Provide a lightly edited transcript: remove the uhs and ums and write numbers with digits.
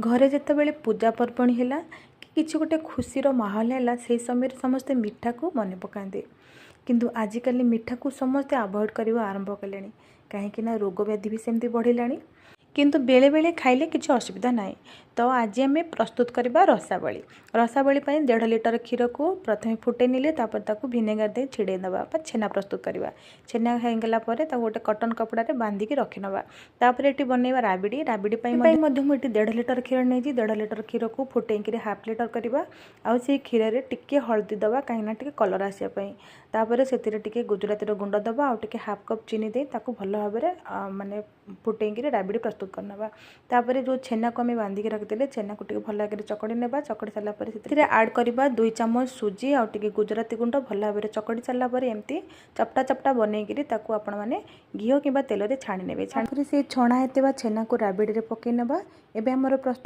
घरे जितेबाला पूजा पर्वणी है कि किसी गोटे खुशीर माहौल है से समय समस्ते मिठा को मन पकाते किंतु आजिकल मिठा को समस्ते अवॉइड करने आरंभ कले कहीं रोग व्याधि भी सेमती बढ़ला किंतु बेले बेले खाइले किसी असुविधा ना। तो आज आम प्रस्तुत करवा रसावली। रसावली 1.5 लिटर क्षीर को प्रथम फुटे निले तापर भिनेगार दे छिड़े दबा छेना प्रस्तुत करवा। छेना होगला गोटे कटन कपड़ा बांधिकी रखिनवा। तापर ये बनवा राबिड़ी। राबिड़ी 1.5 लिटर क्षीर नहीं 1.5 लिटर क्षीर को फुटेक हाफ लिटर करवा। आउ से क्षीर में टिके हल्दी दबा कहीं कलर आसापी। तापर से गुजराती गुंड दबा आउ टे हाफ कप चीनी दे भल भाव माने फुटेक राबिड़ी प्रस्तुत करनवा। तापर जो छेना को आम बांधिकी रखिले छेना को भल भाव चकड़ी नेबा। चकड़ी सारापर आड करवा 2 चामच सुजी आउ टे गुजराती गुंड भल भाव चकड़ी सारापर एमती चपटा चपटा बनईकि आपण मैंने घी कि तेल छाणी ने। से छणा होता छेना को राबिड़ी पकई नेबा। एबे हमर प्रस्तुत